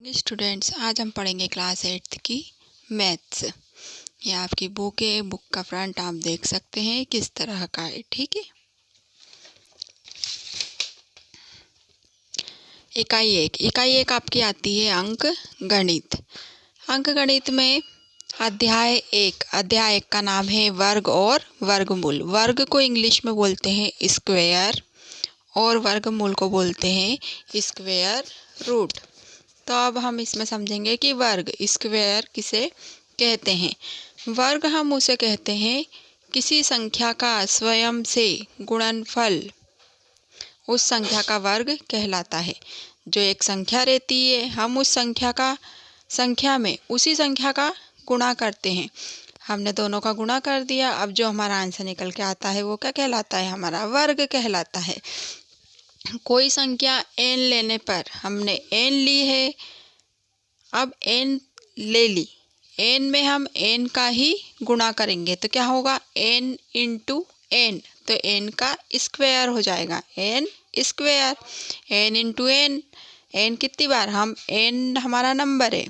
Students, आज हम पढ़ेंगे क्लास 8th की मैथ्स। ये आपकी बुक है। बुक का फ्रंट आप देख सकते हैं किस तरह का है। ठीक है। इकाई एक आपकी आती है अंक गणित। अंक गणित में अध्याय एक का नाम है वर्ग और वर्गमूल। वर्ग को इंग्लिश में बोलते हैं स्क्वायर और वर्गमूल को बोलते हैं स्क्वायर रूट। तो अब हम इसमें समझेंगे कि वर्ग स्क्वायर किसे कहते हैं। वर्ग हम उसे कहते हैं किसी संख्या का स्वयं से गुणनफल उस संख्या का वर्ग कहलाता है। जो एक संख्या रहती है, हम उस संख्या में उसी संख्या का गुणा करते हैं। हमने दोनों का गुणा कर दिया, अब जो हमारा आंसर निकल के आता है वो क्या कहलाता है? हमारा वर्ग कहलाता है। कोई संख्या n लेने पर हमने n ली है, अब n ले ली, n में हम n का ही गुणा करेंगे तो क्या होगा? n इंटू n, तो n का स्क्वायर हो जाएगा। n square, n into n, n कितनी बार? हम n हमारा नंबर है।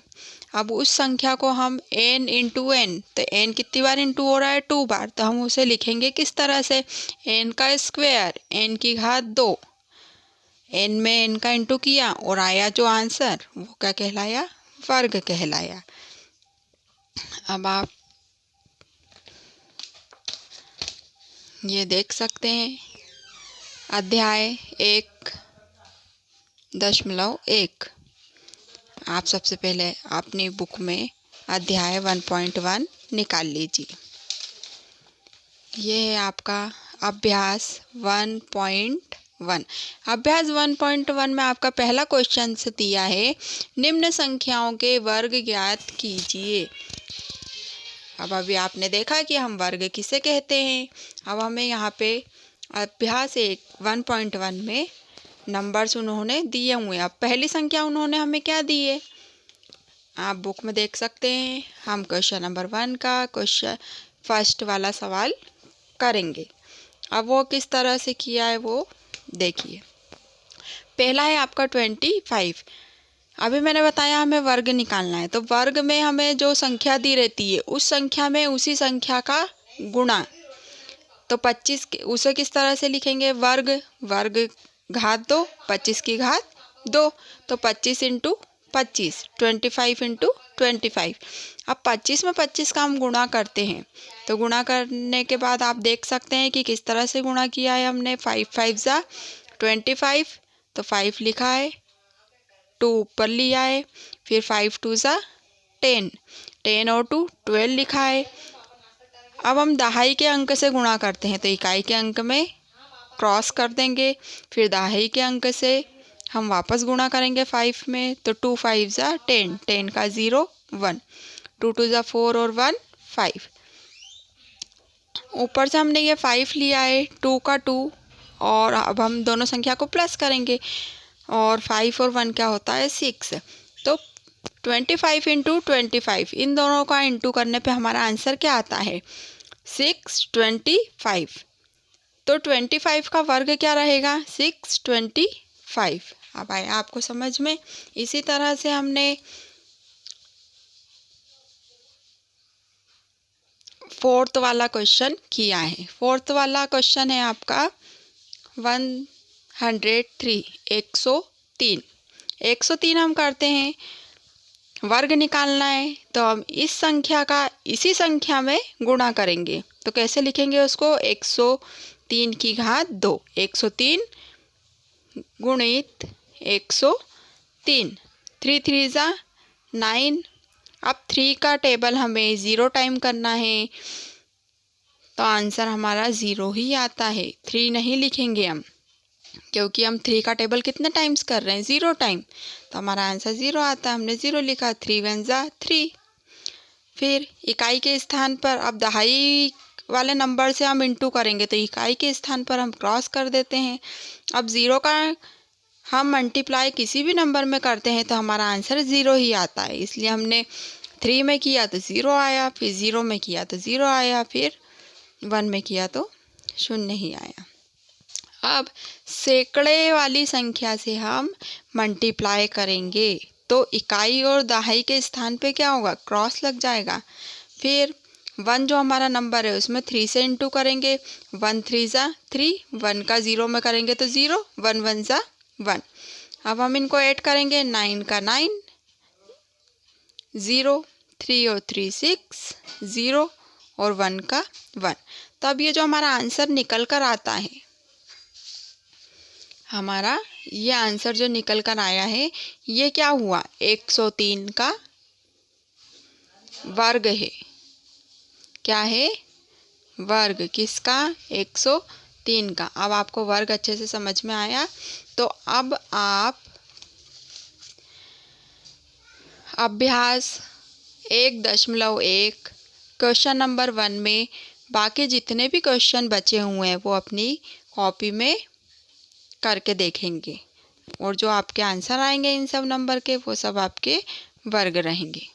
अब उस संख्या को हम n इंटू n, तो n कितनी बार इंटू हो रहा है? 2 बार। तो हम उसे लिखेंगे किस तरह से? n का स्क्वायर, n की घात 2, n में n का इंटू किया और आया जो आंसर वो क्या कहलाया? वर्ग कहलाया। अब आप ये देख सकते हैं अध्याय 1.1। आप सबसे पहले अपनी बुक में अध्याय 1.1 निकाल लीजिए। ये है आपका अभ्यास 1.1। अभ्यास 1.1 में आपका पहला क्वेश्चन से दिया है, निम्न संख्याओं के वर्ग ज्ञात कीजिए। अब अभी आपने देखा कि हम वर्ग किसे कहते हैं। अब हमें यहाँ पे अभ्यास 1.1 में नंबर्स उन्होंने दिए हुए हैं। अब पहली संख्या उन्होंने हमें क्या दी है, आप बुक में देख सकते हैं। हम क्वेश्चन नंबर 1 का फर्स्ट वाला सवाल करेंगे। अब वो किस तरह से किया है वो देखिए। पहला है आपका 25। अभी मैंने बताया हमें वर्ग निकालना है, तो वर्ग में हमें जो संख्या दी रहती है उस संख्या में उसी संख्या का गुणा। तो 25 उसे किस तरह से लिखेंगे? वर्ग घात 2, 25 की घात 2, तो 25 इंटू 25, 25 इंटू 25। अब 25 में 25 का हम गुणा करते हैं, तो गुणा करने के बाद आप देख सकते हैं कि किस तरह से गुणा किया है हमने। 5 5 जा 25, तो 5 लिखा है, 2 ऊपर लिया है, फिर 5 2 जा 10, 10 और 2 12 लिखा है। अब हम दहाई के अंक से गुणा करते हैं, तो इकाई के अंक में क्रॉस कर देंगे, फिर दहाई के अंक से हम वापस गुणा करेंगे 5 में, तो 2 5 जा 10, 10 का 0 1, 2 2 जा 4 और 1 5। ऊपर से हमने ये 5 लिया है, 2 का 2, और अब हम दोनों संख्या को प्लस करेंगे और 5 और 1 क्या होता है? 6। तो 25 इंटू 25, इन दोनों का इंटू करने पे हमारा आंसर क्या आता है? 625। तो 25 का वर्ग क्या रहेगा? 625। अब आया आपको समझ में। इसी तरह से हमने 4th वाला क्वेश्चन किया है। 4th वाला क्वेश्चन है आपका 103, 103। 103 हम करते हैं, वर्ग निकालना है, तो हम इस संख्या का इसी संख्या में गुणा करेंगे। तो कैसे लिखेंगे उसको? 103 की घात 2, 103 गुणित 103, 3 3 जा 9। अब 3 का टेबल हमें 0 टाइम करना है, तो आंसर हमारा 0 ही आता है। 3 नहीं लिखेंगे हम, क्योंकि हम 3 का टेबल कितने टाइम्स कर रहे हैं? 0 टाइम, तो हमारा आंसर 0 आता है। हमने 0 लिखा, 3 1 जा 3। फिर इकाई के स्थान पर अब दहाई वाले नंबर से हम इंटू करेंगे, तो इकाई के स्थान पर हम क्रॉस कर देते हैं। अब 0 का हम मल्टीप्लाई किसी भी नंबर में करते हैं तो हमारा आंसर 0 ही आता है। इसलिए हमने 3 में किया तो 0 आया, फिर 0 में किया तो 0 आया, फिर 1 में किया तो 0 ही आया। अब सैकड़े वाली संख्या से हम मल्टीप्लाई करेंगे, तो इकाई और दहाई के स्थान पे क्या होगा, क्रॉस लग जाएगा। फिर 1 जो हमारा नंबर है उसमें 3 से इंटू करेंगे, 1 3 ज़ा 3, 1 का 0 में करेंगे तो 0, 1 1 ज़ा 1। अब हम इनको ऐड करेंगे, 9 का 9 0, 3 और 3 6 0 और 1 का 1। तो अब ये जो हमारा आंसर निकल कर आता है, हमारा ये आंसर जो निकल कर आया है ये क्या हुआ, 103 का वर्ग है। क्या है, वर्ग किसका, 103 का। अब आपको वर्ग अच्छे से समझ में आया। तो अब आप अभ्यास 1.1 क्वेश्चन नंबर 1 में बाकी जितने भी क्वेश्चन बचे हुए हैं वो अपनी कॉपी में करके देखेंगे, और जो आपके आंसर आएंगे इन सब नंबर के वो सब आपके वर्ग रहेंगे।